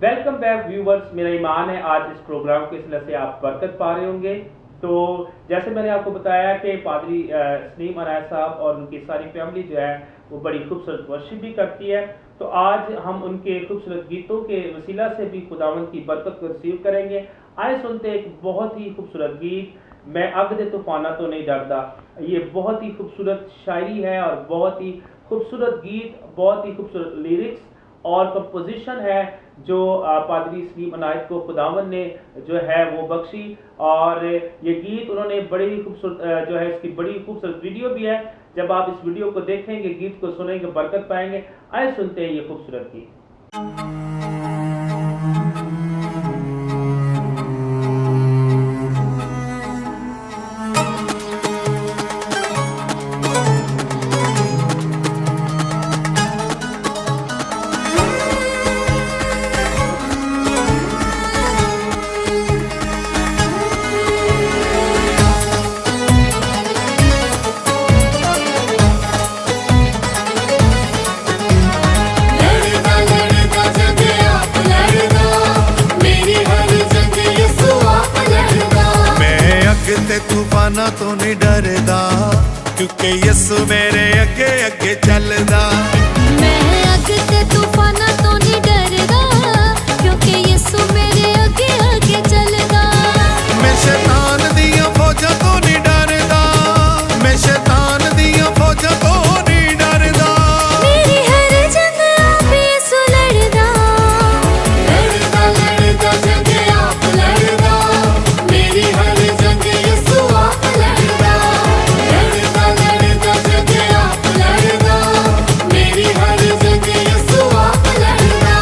Welcome back viewers, मेरा ईमान है आज इस प्रोग्राम के सिलसिले से आप बरकत पा रहे होंगे। तो जैसे मैंने आपको बताया कि पादरी सलीम अनायत साहब और उनकी सारी फैमिली जो है वो बड़ी खूबसूरत वर्शिप भी करती है। तो आज हम उनके खूबसूरत गीतों के वसीला से भी खुदावंद की बरकत को रिसीव करेंगे। आए सुनते एक बहुत ही खूबसूरत गीत, मैं अग दे तूफाना तो नहीं डरदा। ये बहुत ही खूबसूरत शायरी है और बहुत ही खूबसूरत गीत, बहुत ही खूबसूरत लिरिक्स और कंपोजिशन है जो पादरी सलीम अनायत को खुदावन ने जो है वो बख्शी। और ये गीत उन्होंने बड़ी ही खूबसूरत जो है इसकी बड़ी खूबसूरत वीडियो भी है। जब आप इस वीडियो को देखेंगे, गीत को सुनेंगे, बरकत पाएंगे। आइए सुनते हैं ये खूबसूरत गीत। तूफाना तो नहीं डरदा क्योंकि यसु मेरे अगे अगे चलदा। मैं अग ते तूफाना तो नहीं डरदा क्योंकि यसु मेरे अगे अगे चलदा। मैं शैतान दियां फौजां तो नहीं डरदा, मैं शैतान दियां फौजां तो नहीं डरदा। मेरी हर जंग आप यसु लड़दा, लड़दा लड़दा जंग आप लड़दा, मेरी हर जंग यसु आप लड़दा। लड़दा लड़दा जंग आप लड़दा, मेरी हर जंग यसु आप लड़दा।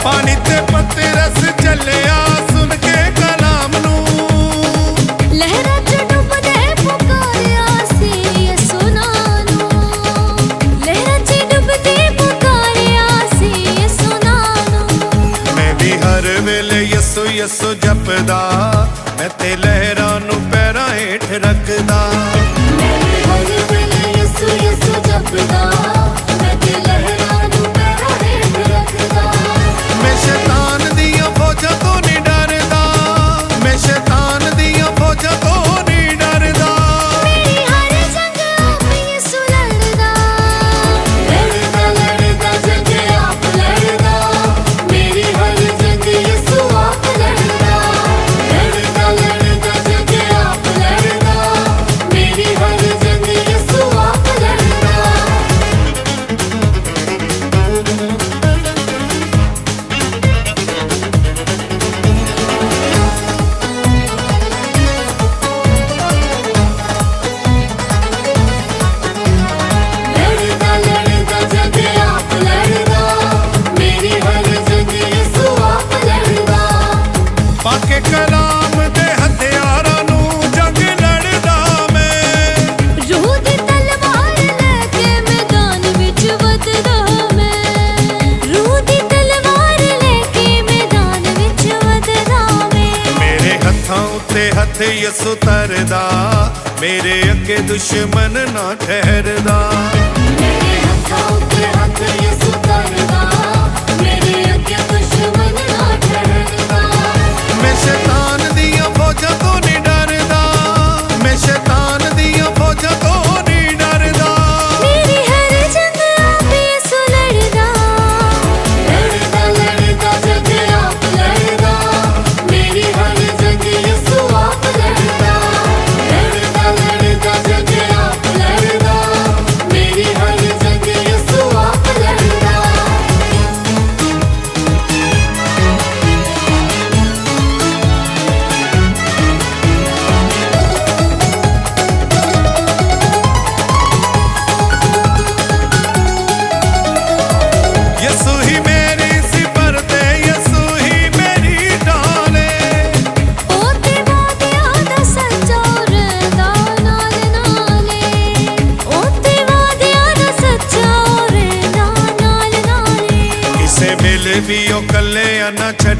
पानी ते पत्ते रस चलिया सुन के कलाम नू, लहरां च डुबदे पुकारिया सी यसु नानू। लहरां च डुबदे पुकारिया सी यसु नानू। मैं भी हर वेले यसु यसु जपदा, मैं ते लहरां नू पैरां हेठ रखदा। मैं भी हर वेले यसु यसु जपदा, मैं ते लहरां नू पैरां हेठ रखदा। मैं शैतान दियां फौजां तो नहीं डरदा, मैं शैतान दियां फौजां तो नहीं डरदा। मेरी हर जंग आप यसु लड़दा, लड़दा लड़दा जंग आप लड़दा, मेरी हर जंग यसु आप लड़दा। लड़दा लड़दा जंग आप लड़दा, मेरी हर जंग यसु आप लड़दा। लड़दा लड़दा जंग आप लड़दा, मेरी हर जंग यसु आप लड़दा। पाके कलाम दे हथियारां नू जंग लड़दा मैं, रूह दी तलवार लेके मैदान विच वधदा मैं। रूह दी तलवार लेके मैदान विच वधदा मैं। मेरे हत्थां उत्ते हथ यसु तरदा, मेरे अगे दुश्मन ना ठहरदा। मेरे हत्थां उत्ते हथ यसु तरदा, मेरे अगे दुश्मन ना ठहरदा। मैं शैतान दियां फौजां तो नहीं डरदा, मैं शैतान दियां फौजां तो नहीं डरदा। मेरी हर जंग आप यसु लड़दा, लड़दा लड़दा जंग आप लड़दा, मेरी हर जंग यसु आप लड़दा। लड़दा लड़दा जंग आप लड़दा, मेरी हर जंग यसु आप लड़दा।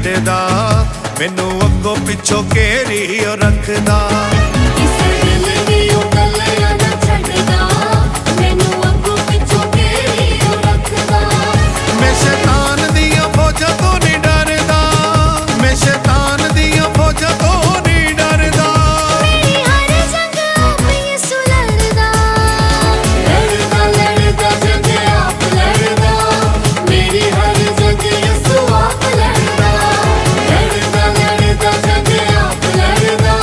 ਛੱਡਦਾ ਮੈਨੂੰ ਅੱਗੋਂ ਪਿੱਛੋਂ ਘੇਰੀ ਓ ਰੱਖਦਾ ਕਿਸੇ ਦਿਲ ਦੀ ਉਹ ਗੱਲਾਂ ਨਾ ਛੱਡਦਾ ਮੈਨੂੰ ਅੱਗੋਂ ਪਿੱਛੋਂ ਘੇਰੀ ਉਹ ਰੱਖਦਾ ਮੈਂ ਸ਼ੈਤਾਨ ਦੀਆਂ ਫੌਜਾਂ ਤੋਂ ਨਹੀਂ ਡਰਦਾ ਮੈਂ ਸ਼ੈਤਾਨ ਦੀਆਂ ਫੌਜਾਂ ਤੋਂ ਨਹੀਂ ਡਰਦਾ ਮੇਰੀ ਹਰ ਜੰਗ ਆਪੇ ਯਿਸੂ ਲੜਦਾ ਲੜਦਾ ਲੜਦਾ ਜੰਗ ਆਪ ਲੜਦਾ ਮੇਰੀ ਹਰ ਜੰਗ ਯਿਸੂ ਆਪ ਲੜਦਾ ਲੜਦਾ ਲੜਦਾ ਜੰਗ ਆਪ ਲੜਦਾ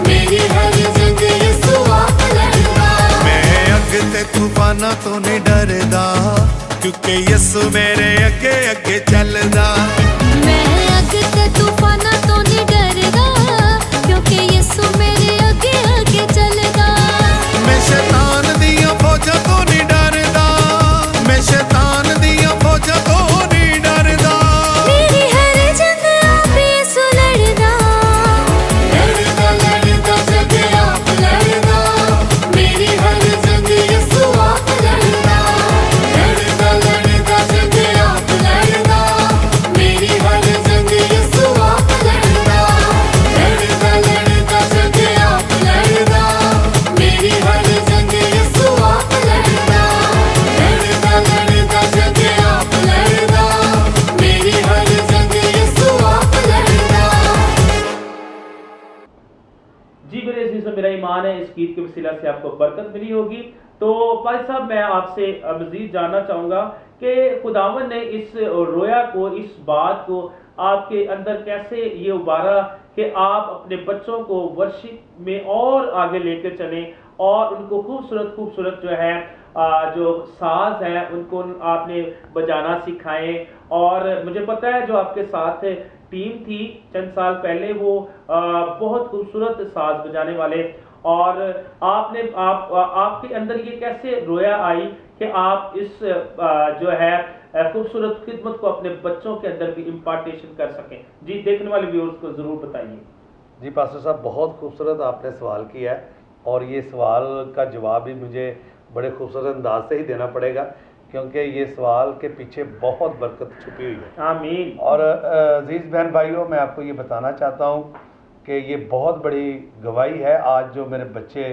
ਮੇਰੀ ਹਰ ਜੰਗ ਯਿਸੂ ਆਪ ਲੜਦਾ ਮੈਂ ਅੱਗ ਤੇ ਤੂਫਾਨਾਂ ਤੋਂ ਨਹੀਂ ਡਰਦਾ ਕਿਉਂਕਿ ਯਿਸੂ ਮੇਰੇ ਅੱਗੇ ਅੱਗੇ ਚੱਲਦਾ ਮੈਂ ਅੱਗ ਤੇ ਤੂਫਾਨਾਂ ਤੋਂ ਨਹੀਂ ਡਰਦਾ ਕਿਉਂਕਿ ਯਿਸੂ ਮੇਰੇ ਅੱਗੇ ਅੱਗੇ ਚੱਲਦਾ ਮੈਂ ਸ਼ੈਤਾਨ ਦੀਆਂ ਫੌਜਾਂ ਤੋਂ ਨਹੀਂ ਡਰਦਾ ਮੈਂ ਸ਼ੈਤਾਨ ਦੀਆਂ ਫੌਜਾਂ ਤੋਂ ਨਹੀਂ ਡਰਦਾ ਮੇਰੀ ਹਰ ਜੰਗ ਆਪੇ ਯਿਸੂ ਲੜਦਾ ਲੜਦਾ ਲੜਦਾ ਜੰਗ ਆਪ ਲੜਦਾ ਮੇਰੀ ਹਰ ਜੰਗ ਯਿਸੂ ਆਪ ਲੜਦਾ ਲੜਦਾ ਲੜਦਾ ਜੰਗ ਆਪ ਲੜਦਾ ਮੇਰੀ ਹਰ ਜੰਗ ਯਿਸੂ ਆਪ ਲੜਦਾ ਲੜਦਾ ਲੜਦਾ ਜੰਗ ਆਪ ਲੜਦਾ ਮੇਰੀ ਹਰ ਜੰਗ ਯਿਸੂ ਆਪ ਲੜਦਾ ਲੜਦਾ ਲੜਦਾ ਜੰਗ ਆਪ ਲੜਦਾ ਮੇਰੀ ਹਰ ਜੰਗ ਯਿਸੂ ਆਪ लड़दा जी मेरे अज़ीज़ और मेरा ईमान है इस गीत के वसीला से आपको बरकत मिली होगी। तो भाई साहब मैं आपसे मज़ीद जानना चाहूँगा कि खुदावन ने इस रोया को, इस बात को आपके अंदर कैसे ये उबारा कि आप अपने बच्चों को वर्शिप में और आगे लेकर चलें और उनको खूबसूरत खूबसूरत जो है जो साज है उनको आपने बजाना सिखाएं। और मुझे पता है जो आपके साथ टीम थी चंद साल पहले वो बहुत खूबसूरत साज बजाने वाले, और आपके अंदर ये कैसे रोया आई कि आप इस जो है खूबसूरत खिदमत को अपने बच्चों के अंदर भी इम्पार्टेशन कर सकें। जी देखने वाले व्यूअर्स को ज़रूर बताइए। जी पास्टर साहब बहुत खूबसूरत आपने सवाल किया है, और ये सवाल का जवाब भी मुझे बड़े खूबसूरत अंदाज से ही देना पड़ेगा क्योंकि ये सवाल के पीछे बहुत बरकत छुपी हुई है। आमीन। और अजीज़ बहन भाइयों, मैं आपको ये बताना चाहता हूँ कि ये बहुत बड़ी गवाही है। आज जो मेरे बच्चे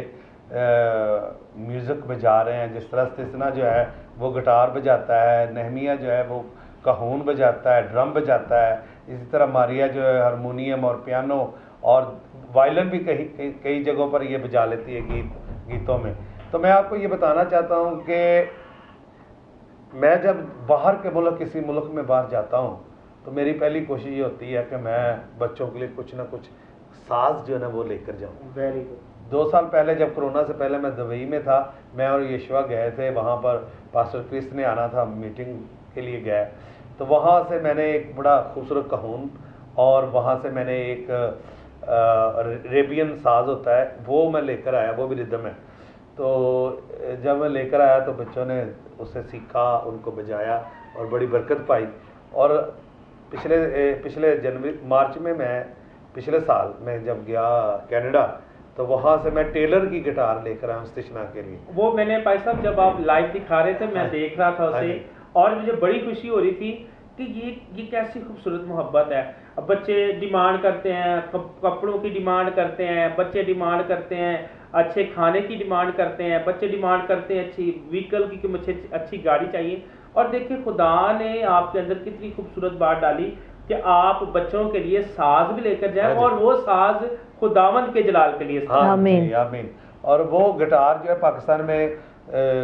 म्यूज़िक बजा रहे हैं, जिस तरह स्तिस्ना जो है वो गिटार बजाता है, नहमिया जो है वो कहून बजाता है, ड्रम बजाता है, इसी तरह मारिया जो है हारमोनियम और पियानो और वायलिन भी कई जगहों पर ये बजा लेती है गीतों में। तो मैं आपको ये बताना चाहता हूँ कि मैं जब बाहर के मुल्क, किसी मुल्क में बाहर जाता हूँ तो मेरी पहली कोशिश ये होती है कि मैं बच्चों के लिए कुछ ना कुछ साज जो है ना वो लेकर जाऊँ। Very good. 2 साल पहले जब कोरोना से पहले मैं दुबई में था, मैं और यशवा गए थे, वहाँ पर पास्टर क्रिस ने आना था, मीटिंग के लिए गए, तो वहाँ से मैंने एक बड़ा खूबसूरत कहून और वहाँ से मैंने एक अरेबियन साज होता है वो मैं लेकर आया, वो भी रिदम है। तो जब मैं लेकर आया तो बच्चों ने उससे सीखा, उनको बजाया और बड़ी बरकत पाई। और पिछले मार्च में मैं पिछले साल मैं जब गया कनाडा तो वहाँ से मैं टेलर की गिटार लेकर आया स्तिस्ना के लिए। वो मैंने भाई साहब जब आप लाइव दिखा रहे थे मैं देख रहा था उसे, और मुझे बड़ी खुशी हो रही थी कि ये कैसी खूबसूरत मोहब्बत है। अब बच्चे डिमांड करते हैं, कपड़ों की डिमांड करते हैं, बच्चे डिमांड करते हैं अच्छे खाने की डिमांड करते हैं, बच्चे डिमांड करते हैं अच्छी व्हीकल की कि मुझे अच्छी गाड़ी चाहिए। और देखिए खुदा ने आपके अंदर कितनी खूबसूरत बात डाली कि आप बच्चों के लिए साज भी लेकर जाएं, और वो साज खुदावंद के जलाल के लिए। आमीन आमीन। और वो गिटार जो है पाकिस्तान में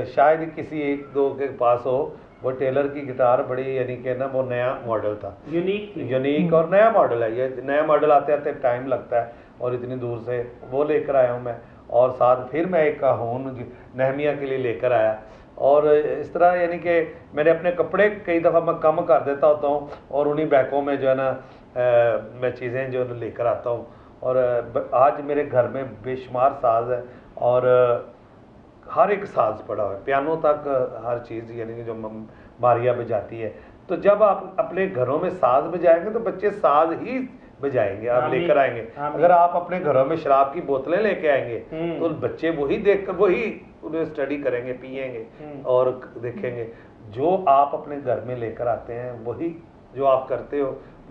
शायद किसी 1-2 के पास हो, वो टेलर की गिटार बड़ी यानी कि ना वो नया मॉडल था, यूनिक और नया मॉडल है। ये नया मॉडल आते आते टाइम लगता है, और इतनी दूर से वो लेकर आया हूँ मैं। और साथ फिर मैं एक कहून नहमिया के लिए लेकर आया। और इस तरह यानी कि मैंने अपने कपड़े कई दफ़ा मैं कम कर देता होता हूँ और उन्हीं बैगों में जो है ना मैं चीज़ें जो लेकर आता हूँ। और आज मेरे घर में बेशुमार साज है और हर एक साज पड़ा हुआ है, पियानो तक हर चीज़ यानी कि जो मारिया बजाती है। तो जब आप अपने घरों में साज बजाएंगे तो बच्चे साज ही बजाएंगे, आप लेकर आएंगे। अगर आप अपने घरों में शराब की बोतलें लेके आएंगे तो बच्चे वही देखकर वही उन्हें स्टडी करेंगे, पिएंगे और देखेंगे। जो आप अपने घर में लेकर आते हैं वही जो आप करते हो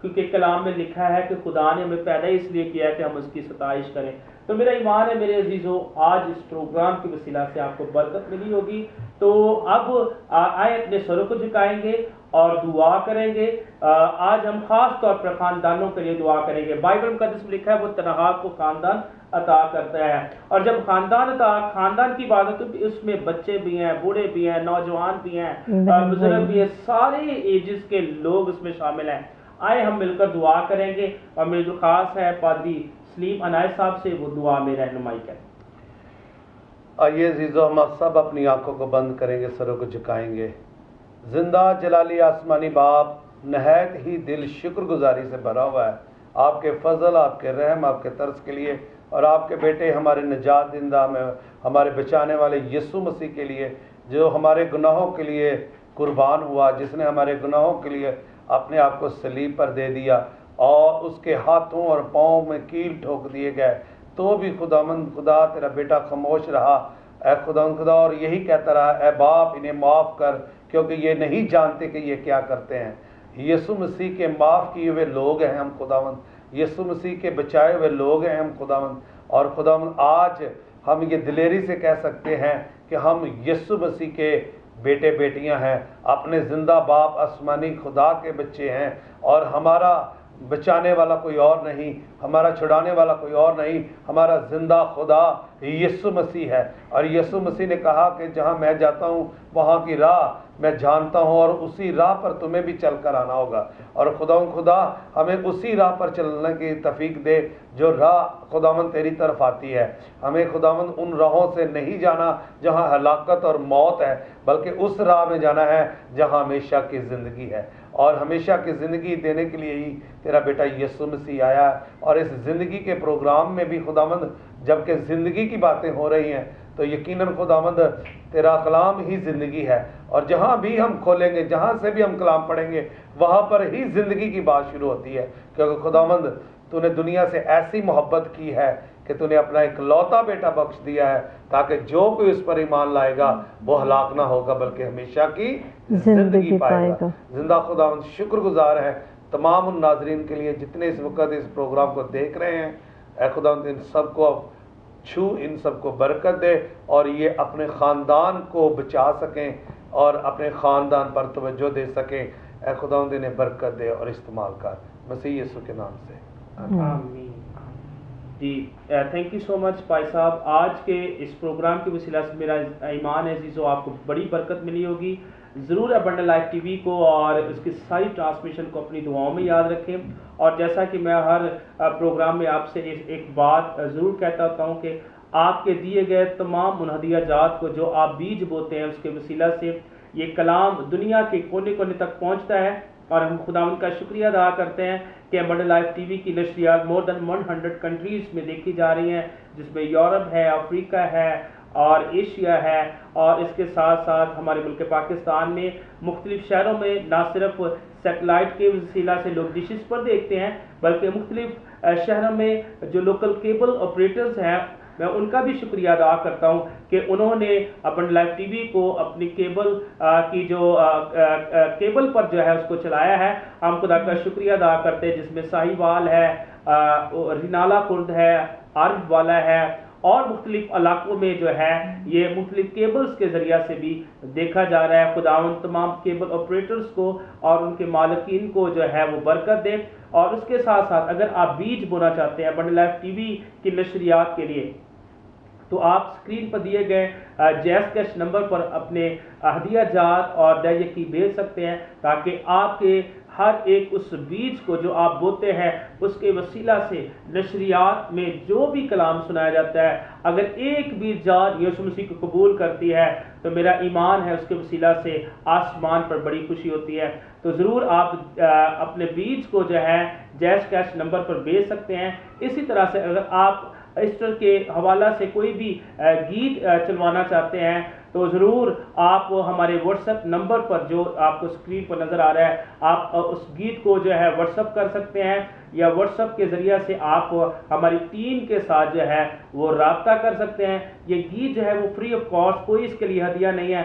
क्योंकि कलाम में लिखा है कि खुदा ने हमें पैदा इसलिए किया है कि हम उसकी सताइश करें। तो मेरा ईमान है मेरे अजीज़ों, आज इस प्रोग्राम की वसीला से आपको बरकत मिली होगी। तो अब आए अपने सरों को झुकाएंगे और दुआ करेंगे। आज हम खास तौर पर खानदानों के लिए दुआ करेंगे। बाइबल मुकद्दस में लिखा है वो तनहा को खानदान अता करता है, और जब खानदान की बात है तो उसमें बच्चे भी हैं, बूढ़े भी हैं, नौजवान भी हैं, बुजुर्ग भी हैं, सारे एजेस के लोग उसमें शामिल हैं। आए हम मिलकर दुआ करेंगे, और मेरी जो खास है पादरी सलीम अनायत साहब से वो दुआ में रहनुमाई करें। आइए अजीज़ो, हम सब अपनी आंखों को बंद करेंगे, सरों को झुकाएंगे। जिंदा जलाली आसमानी बाप, नहायत ही दिल शुक्रगुजारी से भरा हुआ है आपके फजल, आपके रहम, आपके तरस के लिए, और आपके बेटे हमारे निजात दिंदा में हमारे बचाने वाले यीशु मसीह के लिए, जो हमारे गुनाहों के लिए कुर्बान हुआ, जिसने हमारे गुनाहों के लिए अपने आप को सलीब पर दे दिया, और उसके हाथों और पाँव में कील ठोक दिए गए, तो भी खुदावंद खुदा तेरा बेटा खामोश रहा। ऐ खुदावंद खुदा, और यही कहता रहा, ऐ बाप इन्हें माफ़ कर, क्योंकि ये नहीं जानते कि ये क्या करते हैं। यीशु मसीह के माफ़ किए हुए लोग हैं हम खुदावंद, यीशु मसीह के बचाए हुए लोग हैं हम खुदावंद। और खुदावंद आज हम ये दिलेरी से कह सकते हैं कि हम यीशु मसीह के बेटे बेटियां हैं, अपने जिंदा बाप आसमानी खुदा के बच्चे हैं, और हमारा बचाने वाला कोई और नहीं, हमारा छुड़ाने वाला कोई और नहीं, हमारा जिंदा खुदा यीशु मसीह है। और यीशु मसीह ने कहा कि जहाँ मैं जाता हूँ वहाँ की राह मैं जानता हूँ, और उसी राह पर तुम्हें भी चल कर आना होगा। और खुदा हमें उसी राह पर चलने की तौफीक दे जो राह खुदावंद तेरी तरफ आती है। हमें खुदावंद उन राहों से नहीं जाना जहाँ हलाकत और मौत है, बल्कि उस राह में जाना है जहाँ हमेशा की ज़िंदगी है। और हमेशा की ज़िंदगी देने के लिए ही तेरा बेटा यीशु मसीह आया है। और इस ज़िंदगी के प्रोग्राम में भी खुदावंद जबकि ज़िंदगी की बातें हो रही हैं, तो यकीनन खुदावंद तेरा कलाम ही ज़िंदगी है, और जहाँ भी हम खोलेंगे, जहाँ से भी हम कलाम पढ़ेंगे, वहाँ पर ही ज़िंदगी की बात शुरू होती है। क्योंकि खुदावंद तूने दुनिया से ऐसी मोहब्बत की है कि तूने अपना इकलौता बेटा बख्श दिया है, ताकि जो कोई उस पर ईमान लाएगा वो हलाक ना होगा बल्कि हमेशा की ज़िंदगी पाएगा। जिंदा खुदावंद शुक्रगुजार है तमाम उन नाजरीन के लिए जितने इस वक्त इस प्रोग्राम को देख रहे हैं। ऐ खुदावंद इन सबको अब छू, इन सबको बरकत दे, और ये अपने ख़ानदान को बचा सकें और अपने ख़ानदान पर तवज्जो दे सकें। ऐ खुदावंद इन्हें बरकत दे और इस्तेमाल कर, मसीह यीशु के नाम से आमीन। जी थैंक यू सो मच भाई साहब। आज के इस प्रोग्राम की वसीला से मेरा ईमान है अजीज़ों आपको बड़ी बरकत मिली होगी। ज़रूर अबंडेंट लाइफ टीवी को और उसकी सारी ट्रांसमिशन को अपनी दुआओं में याद रखें। और जैसा कि मैं हर प्रोग्राम में आपसे एक बात ज़रूर कहता होता हूँ कि आपके दिए गए तमाम उन हदियाजात को जो आप बीज बोते हैं उसके वसीला से ये कलाम दुनिया के कोने कोने तक पहुँचता है। और हम खुदावंद का शुक्रिया अदा करते हैं कि अबंडेंट लाइफ टीवी की नशरियात मोर देन 100 कंट्रीज़ में देखी जा रही हैं, जिसमें यूरोप है, अफ्रीका है और एशिया है। और इसके साथ साथ हमारे मुल्क पाकिस्तान में मुख्तलिफ शहरों में ना सिर्फ सेटेलाइट के वसीला से लोग डिशेस पर देखते हैं, बल्कि मुख्तलिफ शहरों में जो लोकल केबल ऑपरेटर्स हैं मैं उनका भी शुक्रिया अदा करता हूं कि उन्होंने अबंडेंट लाइफ टीवी को अपनी केबल की जो केबल पर जो है उसको चलाया है। हम खुदा का शुक्रिया अदा करते हैं, जिसमें साहिवाल है, रिनाला खुर्द है, आरिफ वाला है और मुख्तलिफ इलाकों में जो है ये मुख्तलिफ केबल्स के ज़रिया से भी देखा जा रहा है। खुदावंद तमाम केबल ऑपरेटर्स को और उनके मालिकीन को जो है वो बरकत दे। और उसके साथ साथ अगर आप बीज बोना चाहते हैं अबंडेंट लाइफ टीवी की नशरियात के लिए, तो आप स्क्रीन पर दिए गए जैज़ कैश नंबर पर अपने हदियाजात और दयकी भेज सकते हैं, ताकि आपके हर एक उस बीज को जो आप बोते हैं उसके वसीला से नशरियात में जो भी कलाम सुनाया जाता है, अगर एक भी जान यीशु मसीह को कबूल करती है तो मेरा ईमान है उसके वसीला से आसमान पर बड़ी खुशी होती है। तो ज़रूर आप अपने बीज को जो है जैज़ कैश नंबर पर भेज सकते हैं। इसी तरह से अगर आप ईस्टर के हवाला से कोई भी गीत चलवाना चाहते हैं तो ज़रूर आप हमारे व्हाट्सएप नंबर पर जो आपको स्क्रीन पर नज़र आ रहा है, आप उस गीत को जो है व्हाट्सएप कर सकते हैं, या व्हाट्सएप के ज़रिए से आप हमारी टीम के साथ जो है वो रब्ता कर सकते हैं। ये गीत जो है वो फ्री ऑफ कॉस्ट, कोई इसके लिए हदिया नहीं है।